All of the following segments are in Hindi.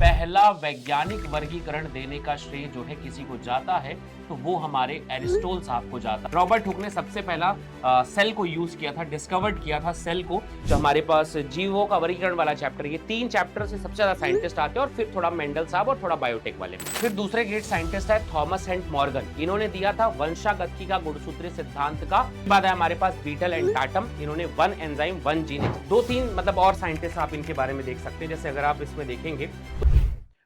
पहला वैज्ञानिक वर्गीकरण देने का श्रेय जो है किसी को जाता है तो वो हमारे एरिस्टोल साहब को जाता है। रॉबर्ट हुक ने सबसे पहला सेल को यूज किया था, डिस्कवर्ड किया था सेल को। जो हमारे पास जीवों का वर्गीकरण वाला चैप्टर, ये 3 चैप्टर से सबसे ज्यादा साइंटिस्ट आते हैं और फिर थोड़ा मेंडल साहब और थोड़ा बायोटेक वाले। फिर दूसरे ग्रेट साइंटिस्ट है थॉमस एंड मॉर्गन, इन्होंने दिया था वंशागति का गुणसूत्रीय सिद्धांत का। बाद है हमारे पास बीटल एंड टाटम, इन्होंने 1 एंजाइम 1 जीन। 2-3 मतलब और साइंटिस्ट आप इनके बारे में देख सकते हैं। जैसे अगर आप इसमें देखेंगे,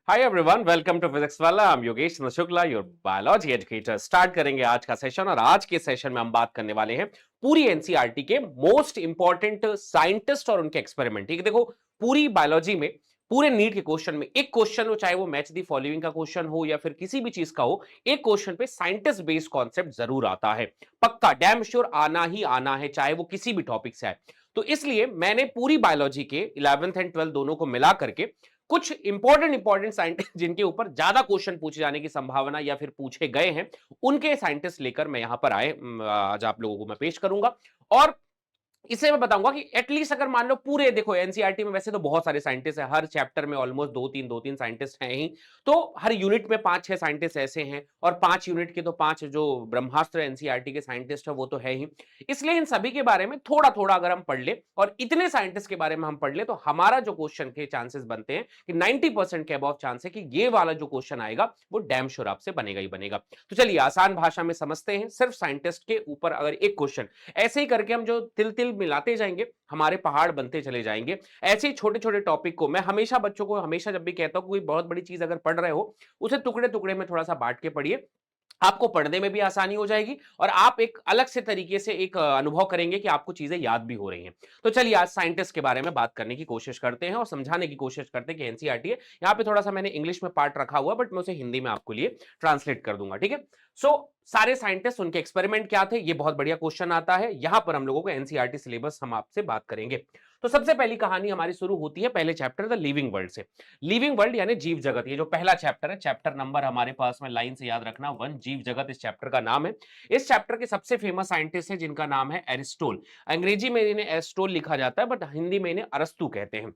hi everyone, welcome to Physics Wallah. I am Yogesh Shukla, your biology educator. Start करेंगे आज का सेशन और आज के सेशन में हम बात करने वाले हैं पूरी एनसीईआरटी के मोस्ट इंपॉर्टेंट साइंटिस्ट और उनके एक्सपेरिमेंट। ठीक है, देखो पूरी बायोलॉजी में, पूरे नीट के क्वेश्चन में एक क्वेश्चन हो, चाहे वो मैच दी फॉलोइंग का क्वेश्चन हो या फिर किसी भी चीज का हो, एक क्वेश्चन पे साइंटिस्ट बेस्ड कॉन्सेप्ट जरूर आता है। पक्का डैम श्योर आना ही आना है, चाहे वो किसी भी टॉपिक से आए। तो इसलिए मैंने पूरी बायोलॉजी के 11th एंड 12th दोनों को मिला करके कुछ इंपॉर्टेंट साइंटिस्ट जिनके ऊपर ज्यादा क्वेश्चन पूछे जाने की संभावना या फिर पूछे गए हैं, उनके साइंटिस्ट लेकर मैं यहां पर आज आप लोगों को मैं पेश करूंगा। और इसे मैं बताऊंगा कि एटलीस्ट अगर मान लो पूरे, देखो एनसीईआरटी में वैसे तो बहुत सारे साइंटिस्ट हैं, हर चैप्टर में ऑलमोस्ट 2-3 साइंटिस्ट हैं ही। तो हर यूनिट में 5-6 साइंटिस्ट ऐसे हैं और 5 यूनिट के तो 5 जो ब्रह्मास्त्र एनसीईआरटी के साइंटिस्ट है वो तो है ही। इसलिए इन सभी के बारे में थोड़ा थोड़ा अगर हम पढ़ ले और इतने साइंटिस्ट के बारे में हम पढ़ ले, तो हमारा जो क्वेश्चन के चांसेस बनते हैं कि 90% के अबव चांस है कि ये वाला जो क्वेश्चन आएगा वो डैम श्योर आपसे बनेगा ही बनेगा। तो चलिए आसान भाषा में समझते हैं। सिर्फ साइंटिस्ट के ऊपर अगर एक क्वेश्चन, ऐसे ही करके हम जो तिल तिल मिलाते जाएंगे हमारे पहाड़ बनते चले जाएंगे। ऐसे ही छोटे छोटे टॉपिक को मैं हमेशा बच्चों को हमेशा जब भी कहता हूं कोई बहुत बड़ी चीज अगर पढ़ रहे हो, उसे टुकड़े टुकड़े में थोड़ा सा बांट के पढ़िए। आपको पढ़ने में भी आसानी हो जाएगी और आप एक अलग से तरीके से एक अनुभव करेंगे कि आपको चीजें याद भी हो रही हैं। तो चलिए आज साइंटिस्ट के बारे में बात करने की कोशिश करते हैं और समझाने की कोशिश करते हैं कि एनसीईआरटी है। यहाँ पे थोड़ा सा मैंने इंग्लिश में पार्ट रखा हुआ, बट मैं उसे हिंदी में आपको लिए ट्रांसलेट कर दूंगा। ठीक है, सारे साइंटिस्ट, उनके एक्सपेरिमेंट क्या थे, ये बहुत बढ़िया क्वेश्चन आता है। यहां पर हम लोगों को एनसीईआरटी सिलेबस हम आपसे बात करेंगे। तो सबसे पहली कहानी हमारी शुरू होती है पहले चैप्टर द लिविंग वर्ल्ड से। लिविंग वर्ल्ड यानी जीव जगत, ये जो पहला चैप्टर है, चैप्टर नंबर हमारे पास में लाइन से याद रखना 1, जीव जगत इस चैप्टर का नाम है। इस चैप्टर के सबसे फेमस साइंटिस्ट है जिनका नाम है एरिस्टोल। अंग्रेजी में इन्हें एरिस्टोल लिखा जाता है, बट हिंदी में इन्हें अरस्तु कहते हैं।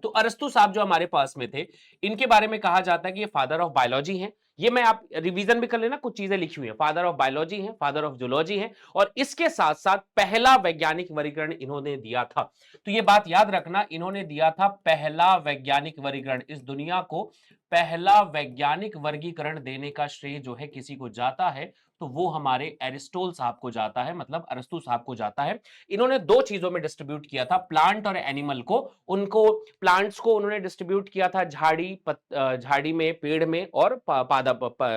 तो अरस्तु साहब जो हमारे पास में थे, इनके बारे में कहा जाता है कि ये फादर ऑफ बायोलॉजी हैं। ये मैं आप रिवीजन भी कर लेना, कुछ चीजें लिखी हुई है। फादर ऑफ बायोलॉजी है, फादर ऑफ जूलॉजी है, और इसके साथ साथ पहला वैज्ञानिक वर्गीकरण इन्होंने दिया था। तो ये बात याद रखना, इन्होंने दिया था पहला वैज्ञानिक वर्गीकरण। इस दुनिया को पहला वैज्ञानिक वर्गीकरण देने का श्रेय जो है किसी को जाता है तो वो हमारे एरिस्टोल साहब को जाता है, मतलब अरस्तु साहब को जाता है। इन्होंने 2 चीजों में डिस्ट्रीब्यूट किया था, प्लांट और एनिमल को। उनको प्लांट्स को उन्होंने डिस्ट्रीब्यूट किया था झाड़ी में, पेड़ में और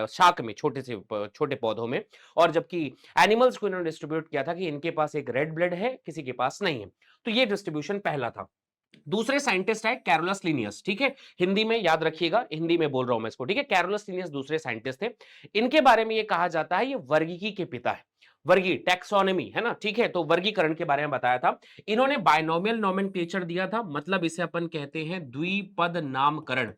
शाक में, छोटे पौधों में। और जबकि एनिमल्स को इन्होंने डिस्ट्रीब्यूट किया था कि इनके पास एक रेड ब्लड है, किसी के पास नहीं है। तो ये डिस्ट्रीब्यूशन पहला था। दूसरे साइंटिस्ट है कैरोलस लिनियस। ठीक है, हिंदी में याद रखिएगा, हिंदी में बोल रहा हूं मैं इसको। ठीक है, कैरोलस लिनियस दूसरे साइंटिस्ट थे। इनके बारे में ये कहा जाता है ये वर्गीकी के पिता है। वर्गी टैक्सोनॉमी है ना, ठीक है, तो वर्गीकरण के बारे में बताया था। इन्होंने बायनोमियल नोमेनक्लेचर दिया था, मतलब इसे अपन कहते हैं द्विपद नामकरण।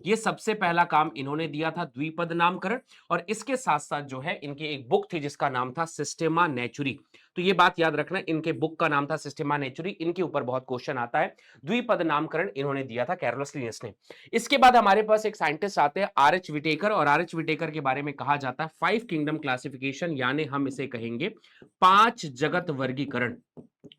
ये सबसे पहला काम इन्होंने दिया था, द्विपद नामकरण। और इसके साथ साथ जो है इनकी एक बुक थी जिसका नाम था सिस्टेमा नेचुरी। तो ये बात याद रखना, इनके बुक का नाम था सिस्टेमा नेचुरी। इनके ऊपर बहुत क्वेश्चन आता है। द्विपद नामकरण इन्होंने दिया था कैरोलस लिनियस ने। इसके बाद हमारे पास एक साइंटिस्ट आते हैं आर एच विटेकर, और आर एच विटेकर के बारे में कहा जाता है 5 किंगडम क्लासिफिकेशन, यानी हम इसे कहेंगे 5 जगत वर्गीकरण।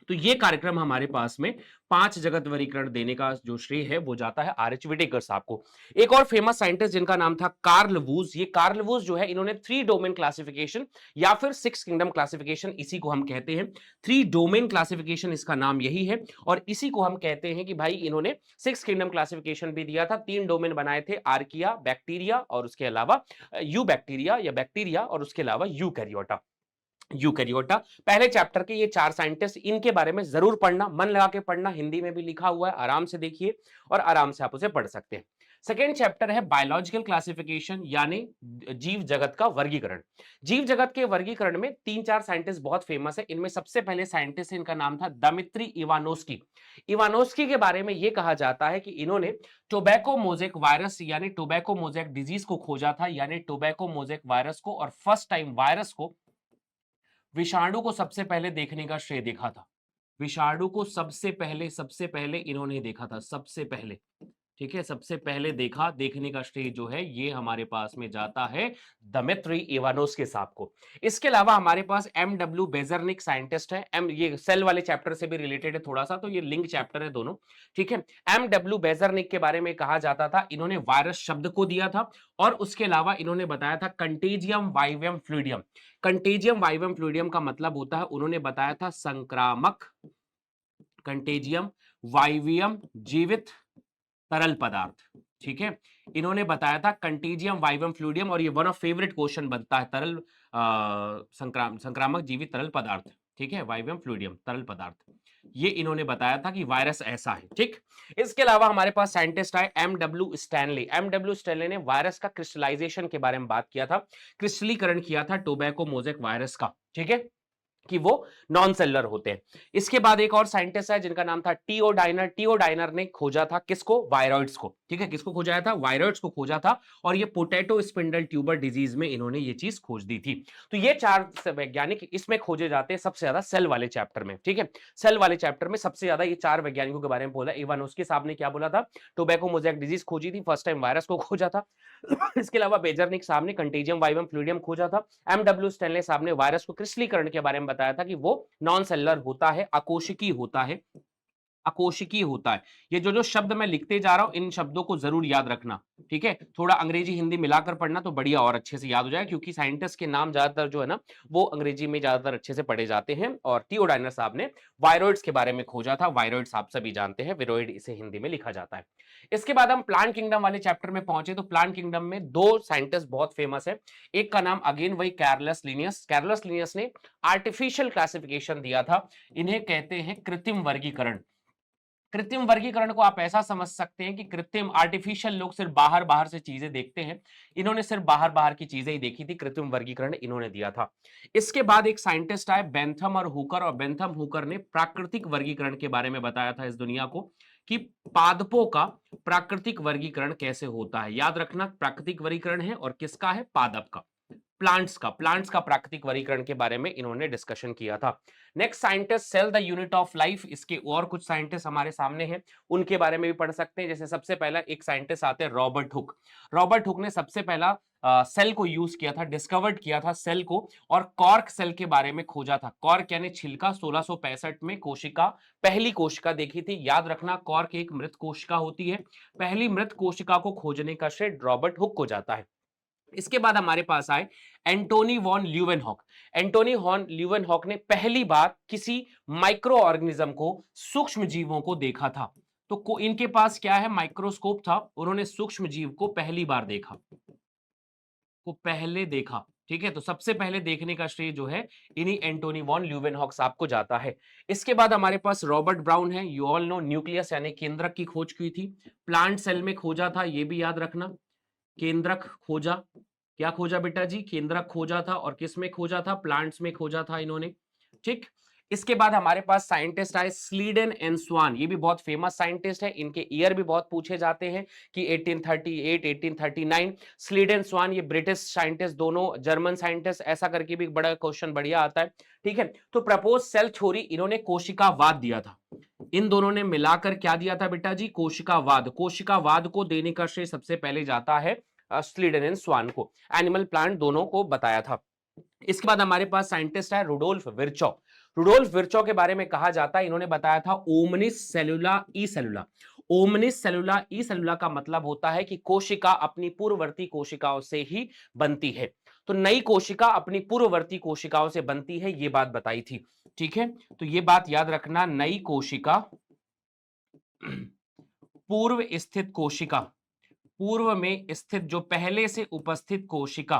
तो ये कार्यक्रम हमारे पास में 5 जगत वर्गीकरण देने का जो श्रेय है वो जाता है आर एच विटेकर साहब को। एक और फेमस साइंटिस्ट जिनका नाम था कार्ल वूज। ये कार्ल वूज जो है, इन्होंने 3 डोमेन क्लासिफिकेशन या फिर 6 किंगडम क्लासिफिकेशन, इसी को हम कहते हैं 3 डोमेन क्लासिफिकेशन, इसका नाम यही है। और इसी को हम कहते हैं कि भाई इन्होंने 6 किंगडम क्लासिफिकेशन भी दिया था। 3 डोमेन बनाए थे, आर्किया, बैक्टीरिया और उसके अलावा यू बैक्टीरिया और उसके अलावा यूकैरियोटा। पहले चैप्टर के ये 4 साइंटिस्ट, इनके बारे में जरूर पढ़ना, मन लगा के पढ़ना। हिंदी में भी लिखा हुआ है, आराम से देखिए और आराम से आप उसे पढ़ सकते हैं। सेकेंड चैप्टर है बायोलॉजिकल क्लासिफिकेशन, यानी जीव जगत का वर्गीकरण। जीव जगत के वर्गीकरण में 3-4 साइंटिस्ट बहुत फेमस है। इनमें सबसे पहले साइंटिस्ट है, इनका नाम था दमित्री इवानोस्की। इवानोस्की के बारे में यह कहा जाता है कि इन्होंने टोबैको मोजेक वायरस यानी टोबैको मोजेक डिजीज को खोजा था, यानी टोबैको मोजेक वायरस को, और फर्स्ट टाइम वायरस को, विषाणु को सबसे पहले देखने का श्रेय देखा था। विषाणु को सबसे पहले इन्होंने देखा था, सबसे पहले। ठीक है, सबसे पहले देखा, देखने का श्रेय जो है ये हमारे पास में जाता है दमित्री इवानोस्की साहब को। इसके अलावा हमारे पास एमडब्ल्यू बेजरनिक साइंटिस्ट है। एम ये सेल वाले चैप्टर से भी रिलेटेड है थोड़ा सा, तो ये लिंक चैप्टर है दोनों। ठीक है, एमडब्ल्यू बेजरनिक के बारे में कहा जाता था, इन्होंने वायरस शब्द को दिया था और उसके अलावा इन्होंने बताया था कंटेजियम वाइवियम फ्लूइडियम। कंटेजियम वाइवियम फ्लूइडियम का मतलब होता है, उन्होंने बताया था संक्रामक, कंटेजियम वाइवियम जीवित तरल पदार्थ। ठीक है, इन्होंने बताया था कंटेजियम वाइवम फ्लूइडियम, और ये वन ऑफ फेवरेट क्वेश्चन बनता है, तरल संक्रामक जीवित तरल पदार्थ। ठीक है, वाइवम फ्लूइडियम तरल पदार्थ, ये इन्होंने बताया था कि वायरस ऐसा है। ठीक, इसके अलावा हमारे पास साइंटिस्ट आए एमडब्ल्यू स्टैनली। एमडब्ल्यू स्टैनली ने वायरस का क्रिस्टलाइजेशन के बारे में बात किया था, क्रिस्टलीकरण किया था टोबैको मोजेक वायरस का। ठीक है, कि वो नॉन सेलुलर होते हैं। इसके बाद एक और साइंटिस्ट है जिनका नाम था टीओ डाइनर। टीओ डाइनर ने खोजा था किसको? वायरॉइड्स को। ठीक है, किसको खोजा था? वायरॉइड्स को खोजा था, और ये पोटैटो स्पिंडल ट्यूबर डिजीज में इन्होंने ये चीज खोज दी थी। तो ये चार वैज्ञानिक इसमें खोजे जाते हैं सबसे ज्यादा सेल वाले चैप्टर में। ठीक है, सेल वाले चैप्टर में सबसे ज्यादा ये चार वैज्ञानिकों के बारे में बोला। इवानोस्की साहब ने क्या बोला था? टोबैको मोज़ेक डिजीज खोजी थी, फर्स्ट टाइम वायरस को खोजा था। इसके अलावा बेजरनिक साहब ने कंटेजियम वाइवम फ्लूइडियम खोजा था। एमडब्ल्यू स्टैनले साहब ने वायरस को क्रिस्टलीकरण के बारे में बताया था कि वो नॉन सेलुलर होता है, अकोशिकी होता है, अकोशिकीय होता है। ये जो जो शब्द मैं लिखते जा रहा हूं, इन शब्दों को जरूर याद रखना। ठीक है, थोड़ा अंग्रेजी हिंदी मिलाकर पढ़ना तो बढ़िया और अच्छे से याद हो जाएगा, क्योंकि साइंटिस्ट के नाम ज्यादातर जो है ना वो अंग्रेजी में ज्यादातर अच्छे से पढ़े जाते हैं। और टीओडाइनर साहब ने वायरॉइड्स के बारे में खोजा था। वायरॉइड्स आप सभी जानते हैं, विरोइड इसे हिंदी में लिखा जाता है। इसके बाद हम प्लांट किंगडम वाले चैप्टर में पहुंचे, तो प्लांट किंगडम में दो साइंटिस्ट बहुत फेमस है। एक का नाम अगेन वही कैरलस लिनियस। कैरलस लिनियस ने आर्टिफिशियल क्लासिफिकेशन दिया था, इन्हें कहते हैं कृत्रिम वर्गीकरण। कृत्रिम वर्गीकरण को आप ऐसा समझ सकते हैं कि कृत्रिम आर्टिफिशियल लोग सिर्फ बाहर बाहर से चीजें देखते हैं, इन्होंने सिर्फ बाहर बाहर की चीजें ही देखी थी, कृत्रिम वर्गीकरण इन्होंने दिया था। इसके बाद एक साइंटिस्ट आए बेंथम और हुकर, और बेंथम हुकर ने प्राकृतिक वर्गीकरण के बारे में बताया था इस दुनिया को, कि पादपों का प्राकृतिक वर्गीकरण कैसे होता है। याद रखना, प्राकृतिक वर्गीकरण है और किसका है? पादप का, प्लांट्स का प्राकृतिक वर्गीकरण के बारे में इन्होंने डिस्कशन किया था। Next scientist cell the unit of life. इसके और कुछ साइंटिस्ट हमारे सामने हैं, उनके बारे में भी पढ़ सकते हैं। जैसे सबसे पहला एक साइंटिस्ट आते हैं रॉबर्ट हुक। रॉबर्ट हुक ने सबसे पहला सेल को यूज किया था, डिस्कवर्ड किया था सेल को, और कॉर्क सेल के बारे में खोजा था। कॉर्क यानी छिलका। 1665 में कोशिका, पहली कोशिका देखी थी। याद रखना, कॉर्क एक मृत कोशिका होती है। पहली मृत कोशिका को खोजने का श्रेय रॉबर्ट हुक को जाता है। इसके बाद हमारे पास आए Antony von Leeuwenhoek. Antony von Leeuwenhoek ने पहली बार किसी माइक्रो ऑर्गेनिज्म को, सूक्ष्म जीवों को देखा था। तो इनके पास क्या है? माइक्रोस्कोप था, उन्होंने सूक्ष्म जीव को पहली बार देखा, को पहले देखा। ठीक है, तो सबसे पहले देखने का श्रेय जो है इन्हीं एंटोनी वॉन ल्यूवेनहॉक साहब को जाता है। इसके बाद हमारे पास रॉबर्ट ब्राउन है। यू ऑल नो, न्यूक्लियस यानी केंद्रक की खोज की थी, प्लांट सेल में खोजा था, ये भी याद रखना। केंद्रक खोजा, क्या खोजा बेटा जी? केंद्रक खोजा था, और किस में खोजा था? प्लांट्स में खोजा था इन्होंने। ठीक, इसके बाद हमारे पास साइंटिस्ट आए स्लीडन एंड स्वान। ये भी बहुत फेमस साइंटिस्ट है, इनके ईयर भी बहुत पूछे जाते हैं कि 1838, 1839। स्लीडन स्वान ये ब्रिटिश साइंटिस्ट, दोनों जर्मन साइंटिस्ट, ऐसा करके भी बड़ा क्वेश्चन बढ़िया आता है। ठीक है, तो प्रपोज सेल थ्योरी, इन्होंने कोशिकावाद दिया था। इन दोनों ने मिलाकर क्या दिया था बेटा जी? कोशिकावाद। कोशिकावाद को देने का श्रेय सबसे पहले जाता है स्लीडन एंड स्वान को। एनिमल प्लांट दोनों को बताया था। इसके बाद हमारे पास साइंटिस्ट है रुडोल्फ विर्चो। रुडोल्फ विर्चो के बारे में कहा जाता है, इन्होंने बताया था ओमनिस सेलुला ई सेलुला। ओमनिस सेलुला ई सेलुला का मतलब होता है कि कोशिका अपनी पूर्ववर्ती कोशिकाओं से ही बनती है। तो नई कोशिका अपनी पूर्ववर्ती कोशिकाओं से बनती है, ये बात बताई थी। ठीक है, तो ये बात याद रखना, नई कोशिका पूर्व स्थित कोशिका, पूर्व में स्थित जो पहले से उपस्थित कोशिका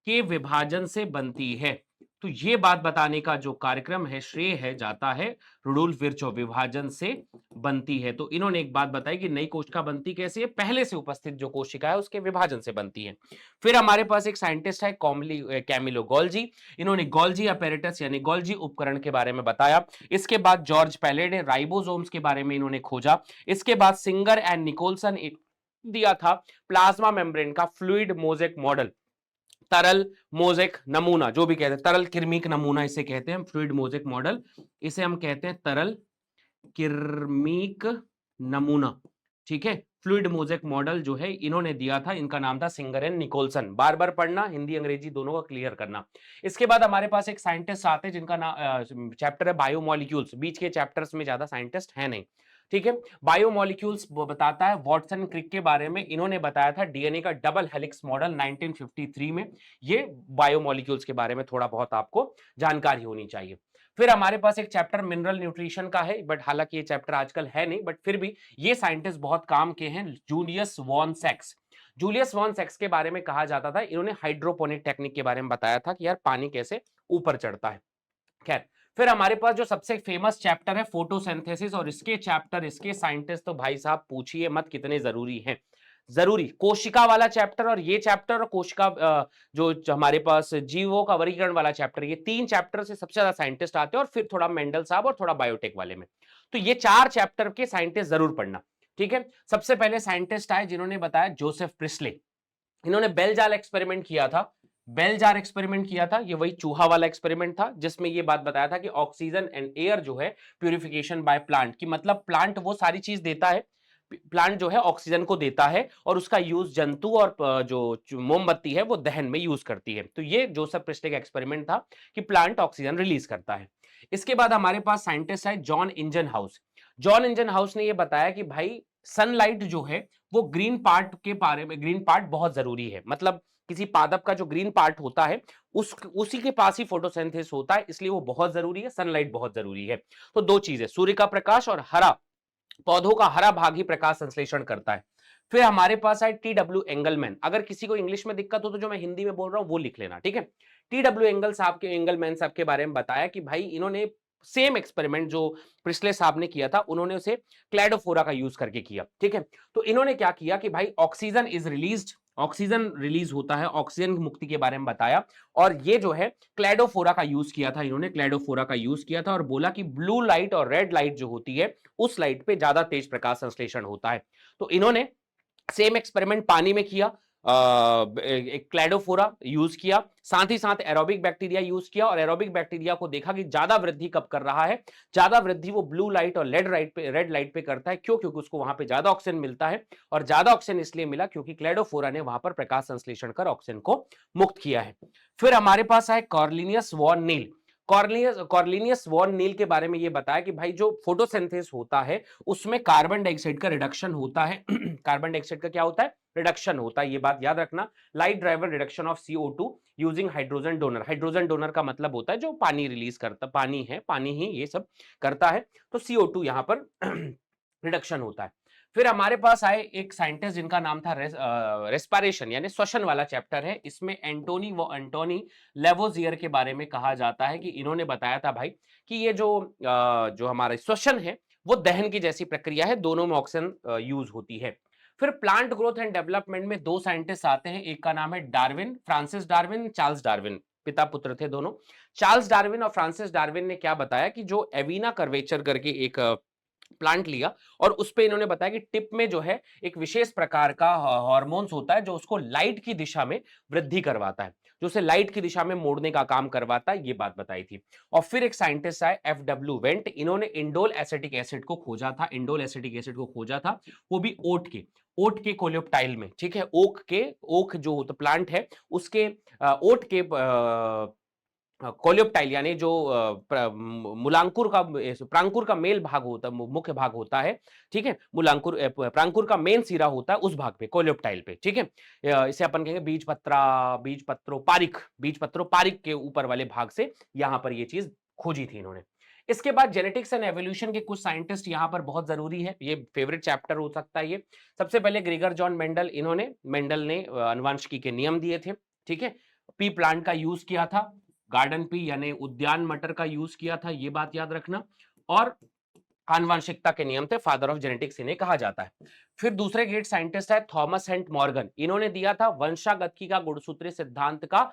के विभाजन से बनती है। तो ये बात बताने का जो कार्यक्रम है, श्रेय है, जाता है रुडोल्फ विर्चो। विभाजन से बनती है, तो इन्होंने एक बात बताई कि नई कोशिका बनती कैसे है? पहले से उपस्थित जो कोशिका है उसके विभाजन से बनती है। फिर हमारे पास एक साइंटिस्ट है कैमिलो गोल्जी। इन्होंने गोल्जी अपैरेटस यानी गोल्जी उपकरण के बारे में बताया। इसके बाद जॉर्ज पैलेट ने राइबोसोम्स के बारे में इन्होंने खोजा। इसके बाद सिंगर एंड निकोलसन दिया था प्लाज्मा मेम्ब्रेन का फ्लूइड मोजेक मॉडल, तरल मोजेक नमूना, जो भी कहते हैं, तरल किर्मिक नमूना इसे कहते हैं, फ्लूइड मोजेक मॉडल, इसे हम कहते हैं तरल किर्मिक नमूना। ठीक है। फ्लूइड मोज़ेक मॉडल जो है इन्होंने दिया था, इनका नाम था सिंगर एंड निकोलसन। बार बार पढ़ना, हिंदी अंग्रेजी दोनों का क्लियर करना। इसके बाद हमारे पास एक साइंटिस्ट आते हैं जिनका चैप्टर है बायोमोलिक्यूल्स। बीच के चैप्टर्स में ज्यादा साइंटिस्ट है नहीं, ठीक है। बायोमोलिक्यूल्स बताता है वॉटसन क्रिक के बारे में। इन्होंने बताया था डीएनए का डबल हेलिक्स मॉडल 1953 में। ये बायोमोलिक्यूल्स के बारे में थोड़ा बहुत आपको जानकारी होनी चाहिए। फिर हमारे पास एक चैप्टर मिनरल न्यूट्रिशन का है, बट हालांकि ये चैप्टर आजकल है नहीं, बट फिर भी ये साइंटिस्ट बहुत काम के हैं, जूलियस वॉन सेक्स। जूलियस वॉन सेक्स के बारे में कहा जाता था, इन्होंने हाइड्रोपोनिक टेक्निक के बारे में बताया था कि यार पानी कैसे ऊपर चढ़ता है। खैर, फिर हमारे पास जो सबसे फेमस चैप्टर है फोटोसिंथेसिस, और इसके चैप्टर, इसके साइंटिस्ट तो भाई साहब पूछिए मत कितने जरूरी हैं। जरूरी कोशिका वाला चैप्टर, और ये चैप्टर, और कोशिका जो हमारे पास जीवों का वर्गीकरण वाला चैप्टर, ये तीन चैप्टर से सबसे ज्यादा साइंटिस्ट आते हैं, और फिर थोड़ा मेंडल साहब और थोड़ा बायोटेक वाले में। तो ये चार चैप्टर के साइंटिस्ट जरूर पढ़ना, ठीक है। सबसे पहले साइंटिस्ट आए जिन्होंने बताया जोसेफ प्रिस्ले। इन्होंने बेल जार एक्सपेरिमेंट किया था। बेल जार एक्सपेरिमेंट किया था, ये वही चूहा वाला एक्सपेरिमेंट था जिसमें ये बात बताया था कि ऑक्सीजन एंड एयर जो है प्यूरिफिकेशन बाय प्लांट, की मतलब प्लांट वो सारी चीज देता है, प्लांट जो है ऑक्सीजन को देता है, और उसका यूज जंतु और जो मोमबत्ती है वो दहन में यूज करती है। तो ये जोसेफ प्रिस्ले का एक्सपेरिमेंट था कि प्लांट ऑक्सीजन रिलीज करता है। इसके बाद हमारे पास साइंटिस्ट है John engine house. John engine house ने यह बताया कि भाई सनलाइट जो है वो ग्रीन पार्ट के बारे में, ग्रीन पार्ट बहुत जरूरी है, मतलब किसी पादप का जो ग्रीन पार्ट होता है उसी के पास ही फोटोसिंथेसिस होता है, इसलिए वो बहुत जरूरी है, सनलाइट बहुत जरूरी है। तो दो चीजें, सूर्य का प्रकाश और हरा, पौधों का हरा भाग ही प्रकाश संश्लेषण करता है। फिर हमारे पास है टी डब्ल्यू एंगलमैन। अगर किसी को इंग्लिश में दिक्कत हो तो जो मैं हिंदी में बोल रहा हूं वो लिख लेना, ठीक है। टी डब्ल्यू एंगलमैन साहब के बारे में बताया कि भाई इन्होंने सेम एक्सपेरिमेंट जो प्रिस्ले साहब ने किया था, उन्होंने उसे क्लैडोफोरा का यूज करके किया, ठीक है। तो इन्होंने क्या किया कि भाई oxygen is released, oxygen release होता है, ऑक्सीजन की मुक्ति के बारे में बताया, और ये जो है क्लैडोफोरा का यूज किया था, इन्होंने क्लैडोफोरा का यूज किया था, और बोला कि ब्लू लाइट और रेड लाइट जो होती है उस लाइट पे ज्यादा तेज प्रकाश संश्लेषण होता है। तो इन्होंने सेम एक्सपेरिमेंट पानी में किया, एक क्लैडोफोरा यूज किया, साथ ही साथ एरोबिक बैक्टीरिया यूज किया, और एरोबिक बैक्टीरिया को देखा कि ज्यादा वृद्धि कब कर रहा है, ज्यादा वृद्धि वो ब्लू लाइट और रेड लाइट पे करता है। क्यों? क्योंकि उसको वहां पे ज्यादा ऑक्सीजन मिलता है, और ज्यादा ऑक्सीजन इसलिए मिला क्योंकि क्लैडोफोरा ने वहां पर प्रकाश संश्लेषण कर ऑक्सीजन को मुक्त किया है। फिर हमारे पास है कॉर्लिनियस वॉन नील। कॉर्लिनियस वॉन नील के बारे में ये बताया कि भाई जो फोटोसिंथेसिस होता है उसमें कार्बन डाइऑक्साइड का रिडक्शन होता है। कार्बन डाइऑक्साइड का क्या होता है? रिडक्शन होता है, ये बात याद रखना। Light driver reduction of CO2 using hydrogen donor. Hydrogen donor का मतलब होता है जो पानी रिलीज करता, पानी है, पानी ही ये सब करता है, तो CO2 यहां पर रिडक्शन होता है। फिर हमारे पास आए एक साइंटिस्ट जिनका नाम था रेस्पिरेशन यानी श्वसन वाला चैप्टर है। इसमें एंटोनी लेवोजियर के बारे में कहा जाता है कि इन्होंने बताया था भाई कि ये जो हमारा श्वसन है वो दहन की जैसी प्रक्रिया है, दोनों में ऑक्सीजन यूज होती है। फिर प्लांट ग्रोथ एंड डेवलपमेंट में दो साइंटिस्ट आते हैं, एक का नाम है Darwin, Francis Darwin, Charles Darwin, पिता पुत्र थे दोनों। चार्ल्स डार्विन और फ्रांसिस डार्विन ने क्या बताया कि जो एविना कर्वेचर करके एक प्लांट लिया, और उस पे इन्होंने बताया कि टिप में जो है एक विशेष प्रकार का हार्मोन्स होता है जो उसको लाइट की दिशा में वृद्धि करवाता है, जो उसे लाइट की दिशा में मोड़ने का काम करवाता है, ये बात बताई थी। और फिर एक साइंटिस्ट आए FW वेंट, इन्होंने इंडोल एसिटिक एसिड को खोजा था, इंडोल एसिटिक एसिड को खोजा था, वो भी ओट के कोलेप्टाइल में, ठीक है। ओक जो प्लांट है उसके ओट के कोलियोप्टाइल यानी जो प्रांकुर का मेल भाग होता है, मुख्य भाग होता है, ठीक है। प्रांकुर का मेन सिरा होता है उस भाग पे, कोलियोप्टाइल पे, ठीक है। इसे अपन कहेंगे बीजपत्रोपारिक के ऊपर वाले भाग से यहां पर ये चीज खोजी थी इन्होंने। इसके बाद जेनेटिक्स एंड एवोल्यूशन के कुछ साइंटिस्ट यहां पर बहुत जरूरी है, ये फेवरेट चैप्टर हो सकता है ये। सबसे पहले ग्रेगर जॉन मेंडल, मेंडल ने आनुवंशिकी के नियम दिए थे, ठीक है। पी प्लांट का यूज किया था, गार्डन पी यानी उद्यान मटर का यूज किया था, ये बात याद रखना। और आनुवंशिकता के नियम थे, फादर ऑफ जेनेटिक्स इन्हें कहा जाता है। फिर दूसरे ग्रेट साइंटिस्ट है थॉमस हेंट मॉर्गन, इन्होंने दिया था वंशागतिकी का गुणसूत्रीय सिद्धांत का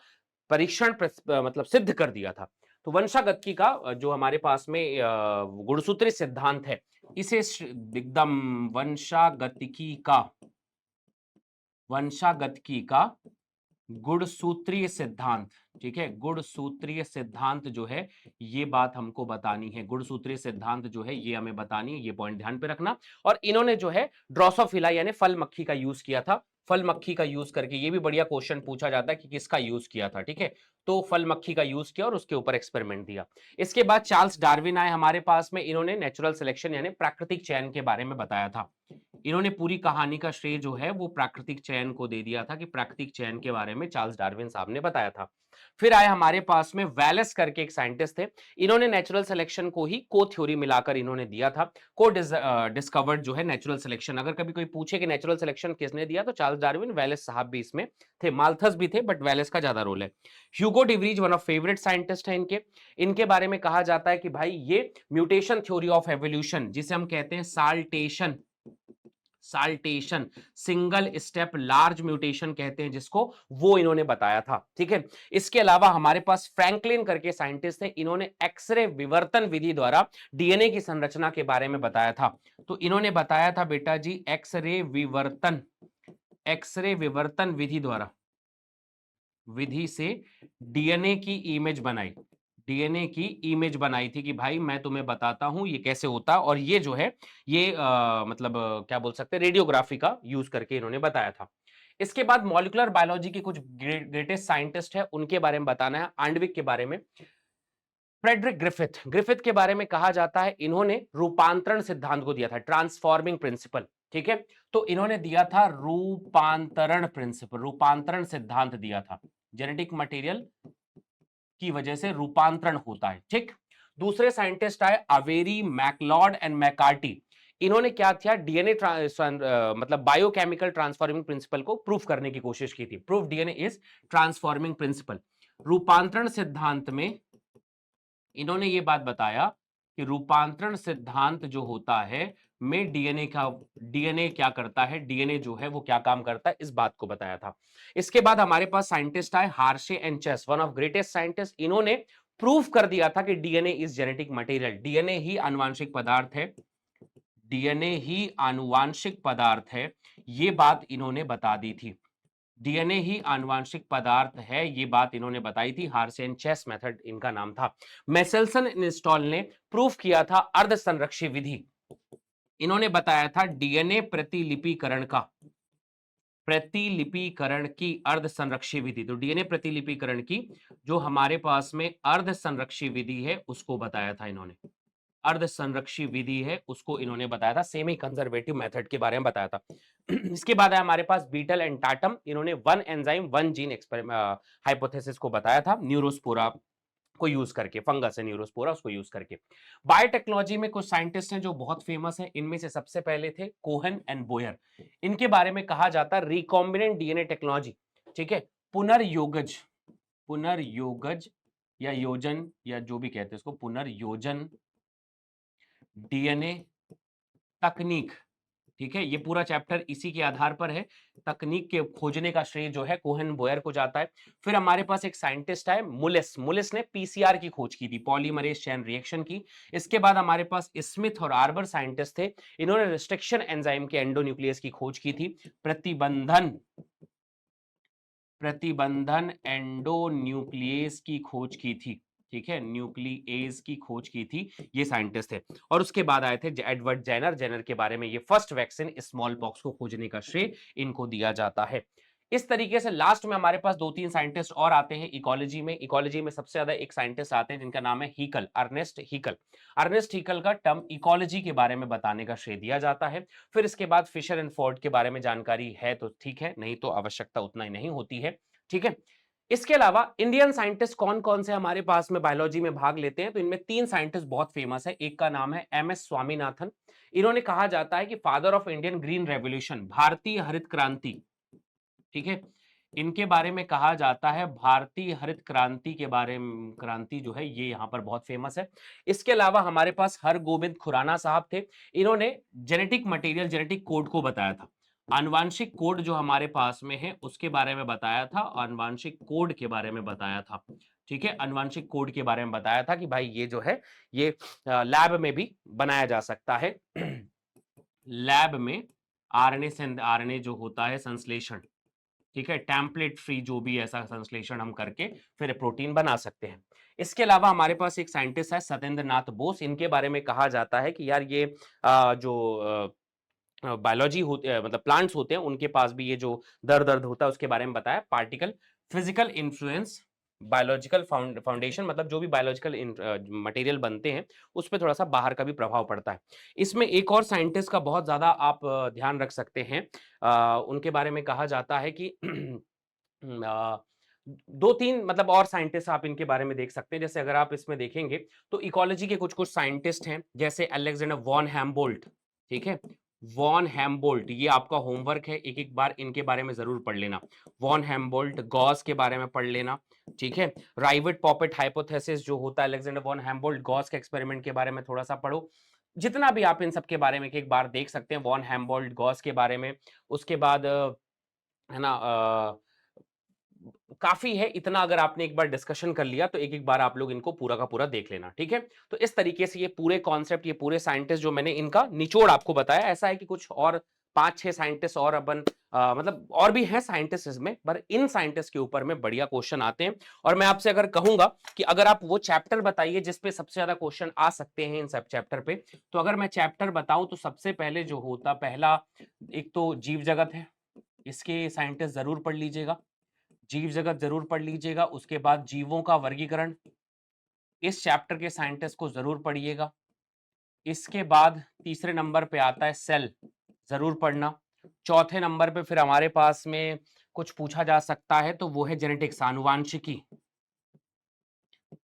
परीक्षण मतलब सिद्ध कर दिया था। तो वंशागतिकी का जो हमारे पास में गुणसूत्रीय सिद्धांत है, इसे एकदम वंशागतिकी का गुणसूत्रीय सिद्धांत, ठीक है, गुणसूत्रीय सिद्धांत जो है ये बात हमको बतानी है, गुणसूत्रीय सिद्धांत जो है ये हमें बतानी है, ये पॉइंट ध्यान पे रखना। और इन्होंने जो है ड्रोसोफिला यानी फल मक्खी का यूज किया था, फल मक्खी का यूज करके, ये भी बढ़िया क्वेश्चन पूछा जाता है कि किसका यूज किया था, ठीक है, तो फल मक्खी का यूज किया और उसके ऊपर एक्सपेरिमेंट दिया। इसके बाद चार्ल्स डार्विन आए हमारे पास में, इन्होंने नेचुरल सिलेक्शन यानी प्राकृतिक चयन के बारे में बताया था। इन्होंने पूरी कहानी का श्रेय जो है वो प्राकृतिक चयन को दे दिया था, कि प्राकृतिक चयन के बारे में चार्ल्स डार्विन साहब ने बताया था। फिर आए हमारे पास में वैलेस करके एक साइंटिस्ट थे, इन्होंने नेचुरल सिलेक्शन को ही को थ्योरी मिलाकर इन्होंने दिया था, को डिस्कवर्ड जो है नेचुरल सिलेक्शन। अगर कभी कोई पूछे कि नेचुरल सिलेक्शन किसने दिया, तो चार्ल्स डार्विन, वैलेस साहब भी इसमें थे, माल्थस भी थे, बट वैलेस का ज्यादा रोल है। Hugo de Vries one of favourite scientist है इनके, इनके बारे में कहा जाता है कि भाई ये म्यूटेशन थ्योरी ऑफ एवोल्यूशन, जिसे हम कहते हैं saltation, saltation, single step large mutation कहते हैं जिसको, वो इन्होंने बताया था, ठीक है। इसके अलावा हमारे पास फ्रैंकलिन करके साइंटिस्ट थे, इन्होंने एक्सरे विवर्तन विधि द्वारा डीएनए की संरचना के बारे में बताया था। तो इन्होंने बताया था बेटा जी एक्सरे विवर्तन, एक्सरे विवर्तन विधि द्वारा, विधि से डीएनए की इमेज बनाई, डीएनए की इमेज बनाई थी, कि भाई मैं तुम्हें बताता हूं ये कैसे होता, और ये जो है ये मतलब क्या बोल सकते हैं, रेडियोग्राफी का यूज करके इन्होंने बताया था। इसके बाद मॉलिक्यूलर बायोलॉजी के कुछ ग्रेटेस्ट साइंटिस्ट है, उनके बारे में बताना है। आणविक के बारे में फ्रेडरिक ग्रिफिथ, ग्रिफिथ के बारे में कहा जाता है इन्होंने रूपांतरण सिद्धांत को दिया था, ट्रांसफॉर्मिंग प्रिंसिपल, ठीक है। तो इन्होंने दिया था रूपांतरण प्रिंसिपल, रूपांतरण सिद्धांत दिया था, जेनेटिक मटेरियल की वजह से रूपांतरण होता है, ठीक। दूसरे साइंटिस्ट आए अवेरी, मैकलॉड एंड मैकार्टी, इन्होंने क्या किया, डीएनए मतलब बायोकेमिकल ट्रांसफॉर्मिंग प्रिंसिपल को प्रूफ करने की कोशिश की थी, proof DNA is transforming principle. रूपांतरण सिद्धांत में इन्होंने ये बात बताया कि रूपांतरण सिद्धांत जो होता है में डीएनए क्या करता है, डीएनए जो है वो क्या काम करता है, इस बात को बताया था। इसके बाद हमारे पास साइंटिस्ट आए Hershey and Chase, one of greatest scientist, इन्होंने प्रूफ कर दिया था कि DNA is genetic material, DNA ही आनुवांशिक पदार्थ है, डीएनए ही आनुवांशिक पदार्थ है, ये बात इन्होंने बता दी थी। डीएनए ही आनुवांशिक पदार्थ है, ये बात इन्होंने बताई थी, हार्से चेस मेथड इनका नाम था। मेसेल्सन इंस्टॉल ने प्रूफ किया था अर्ध संरक्षी विधि, इन्होंने बताया था डीएनए प्रतिलिपिकरण का, प्रतिलिपिकरण की अर्ध संरक्षी विधि, तो डीएनए प्रतिलिपिकरण की जो हमारे पास में अर्ध संरक्षी विधि है उसको बताया था इन्होंने, अर्ध संरक्षी विधि है उसको इन्होंने बताया था, सेमी कंजर्वेटिव मेथड के बारे में बताया था। इसके बाद है हमारे पास बीटल एंड टाटम, इन्होंने one enzyme one gene hypothesis को बताया था, न्यूरोस्पोरा को यूज करके, फंगस है न्यूरोस्पोरा उसको यूज करके। बायोटेक्नोलॉजी में कुछ साइंटिस्ट हैं जो बहुत फेमस हैं, इनमें से सबसे पहले थे कोहन एंड बोयर, इनके बारे में कहा जाता है रिकॉम्बिनेंट डीएनए टेक्नोलॉजी, ठीक है, पुनर्योगज, पुनर्योगज या योजन या जो भी कहते हैं इसको, पुनर्योजन डीएनए तकनीक, ठीक है, ये पूरा चैप्टर इसी के आधार पर है, तकनीक के खोजने का श्रेय जो है कोहेन बोयर को जाता है। फिर हमारे पास एक साइंटिस्ट है मुलिस, मुलिस ने पीसीआर की खोज की थी, पॉलीमरेज चेन रिएक्शन की। इसके बाद हमारे पास स्मिथ और आर्बर साइंटिस्ट थे, इन्होंने रिस्ट्रिक्शन एंजाइम के एंडोन्यूक्लियस की खोज की थी, प्रतिबंधन, प्रतिबंधन एंडोन्यूक्लियस की खोज की थी, ठीक है, न्यूक्लिएज की खोज की थी, ये साइंटिस्ट थे। और उसके बाद आए थे एडवर्ड जेनर, जेनर के बारे में ये फर्स्ट वैक्सीन स्मॉल पॉक्स को खोजने का श्रेय इनको दिया जाता है। इस तरीके से लास्ट में हमारे पास दो तीन साइंटिस्ट और आते हैं इकोलॉजी में, इकोलॉजी में सबसे ज्यादा एक साइंटिस्ट आते हैं जिनका नाम है Haeckel, Ernst Haeckel, Ernst Haeckel का टर्म इकोलॉजी के बारे में बताने का श्रेय दिया जाता है। फिर इसके बाद फिशर एंड फोर्ड के बारे में जानकारी है तो ठीक है, नहीं तो आवश्यकता उतना ही नहीं होती है, ठीक है। इसके अलावा इंडियन साइंटिस्ट कौन कौन से हमारे पास में बायोलॉजी में भाग लेते हैं, तो इनमें तीन साइंटिस्ट बहुत फेमस है, एक का नाम है एमएस स्वामीनाथन, इन्होंने कहा जाता है कि father of Indian green revolution, भारतीय हरित क्रांति, ठीक है, इनके बारे में कहा जाता है, भारतीय हरित क्रांति के बारे में, क्रांति जो है ये यहां पर बहुत फेमस है। इसके अलावा हमारे पास हरगोबिंद खुराना साहब थे, इन्होंने जेनेटिक मटेरियल, जेनेटिक कोड को बताया था, आनुवांशिक कोड जो हमारे पास में है उसके बारे में बताया था, आनुवांशिक कोड के बारे में बताया था, ठीक है, आनुवांशिक कोड के बारे में बताया था कि भाई ये जो है ये लैब में भी बनाया जा सकता है। लैब में आरएनए से आरएनए जो होता है संश्लेषण, ठीक है, टेम्पलेट फ्री जो भी ऐसा संश्लेषण हम करके फिर प्रोटीन बना सकते हैं। इसके अलावा हमारे पास एक साइंटिस्ट है सत्येंद्र नाथ बोस, इनके बारे में कहा जाता है कि यार ये जो बायोलॉजी होती है, मतलब प्लांट्स होते हैं, उनके पास भी ये जो दर्द होता है उसके बारे में बताया। Particle physical influence biological foundation, मतलब जो भी बायोलॉजिकल मटेरियल बनते हैं उस पे थोड़ा सा बाहर का भी प्रभाव पड़ता है। इसमें एक और साइंटिस्ट का बहुत ज्यादा आप ध्यान रख सकते हैं। उनके बारे में कहा जाता है कि अ, 2-3 मतलब और साइंटिस्ट आप इनके बारे में देख सकते हैं। जैसे अगर आप इसमें देखेंगे तो इकोलॉजी के कुछ-कुछ साइंटिस्ट हैं, जैसे अलेक्जेंडर वॉन हैम्बोल्ट, ठीक है? वॉन हैम्बोल्ट, ये आपका होमवर्क है, एक-एक बार इनके बारे में ज़रूर पढ़ लेना। वॉन हैम्बोल्ट, गॉस के बारे में पढ़ लेना, ठीक है? राइवेट पॉपेट हाइपोथेसिस जो होता है, अलेक्जेंडर वॉन हैम्बोल्ट, गॉस के एक्सपेरिमेंट के बारे में थोड़ा-सा पढ़ो। जितना भी आप इन सब के बारे में एक-एक बार देख सकते हैं, वॉन हैम्बोल्ट, गॉस के बारे में। उसके बाद है ना काफ़ी है, इतना अगर आपने एक बार डिस्कशन कर लिया तो एक-एक बार आप लोग इनको पूरा का पूरा देख लेना, ठीक है? तो इस तरीके से ये पूरे कॉन्सेप्ट, ये पूरे साइंटिस्ट जो मैंने इनका निचोड़ आपको बताया, ऐसा है कि कुछ और 5-6 साइंटिस्ट और अपन मतलब और भी हैं साइंटिस्ट इसमें, पर इन साइंटिस्ट के ऊपर में बढ़िया क्वेश्चन आते हैं। और मैं आपसे अगर कहूँगा कि अगर आप वो चैप्टर बताइए जिस पे सबसे ज़्यादा क्वेश्चन आ सकते हैं इन सब चैप्टर पे, तो अगर मैं चैप्टर बताऊँ तो सबसे पहले जो होता पहला, एक तो जीव जगत है, इसके साइंटिस्ट ज़रूर पढ़ लीजिएगा। जीव जगत जरूर पढ़ लीजिएगा। उसके बाद जीवों का वर्गीकरण, इस चैप्टर के साइंटिस्ट को जरूर पढ़िएगा। इसके बाद तीसरे नंबर पे आता है सेल, जरूर पढ़ना। चौथे नंबर पे फिर हमारे पास में कुछ पूछा जा सकता है तो वो है जेनेटिक्स, आनुवांशिकी।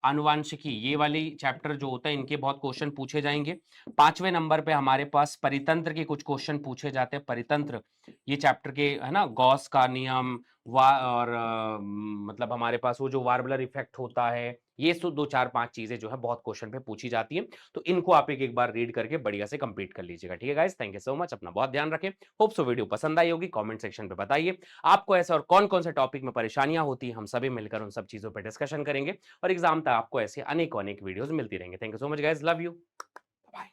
आनुवांशिकी, ये वाली चैप्टर जो होता है इनके बहुत क्वेश्चन पूछे जाएंगे। पांचवें नंबर पे हमारे पास परितंत्र के कुछ क्वेश्चन पूछे जाते हैं। परितंत्र, ये चैप्टर के है ना, गॉस का नियम और मतलब हमारे पास वो जो वार्बलर इफेक्ट होता है, ये सो 2-4-5 चीजें जो है बहुत क्वेश्चन पे पूछी जाती है। तो इनको आप एक बार रीड करके बढ़िया से कंप्लीट कर लीजिएगा। ठीक है guys, thank you so much, अपना बहुत ध्यान रखें। होप सो वीडियो पसंद आई होगी। कमेंट सेक्शन पे बताइए आपको ऐसे और कौन कौन से टॉपिक में परेशानियां होती है, हम सभी मिलकर उन सब चीजों पर डिस्कशन करेंगे और एग्जाम तक आपको ऐसे अनेकों अनेक वीडियोस मिलती रहेंगे। Thank you so much guys, love you, bye.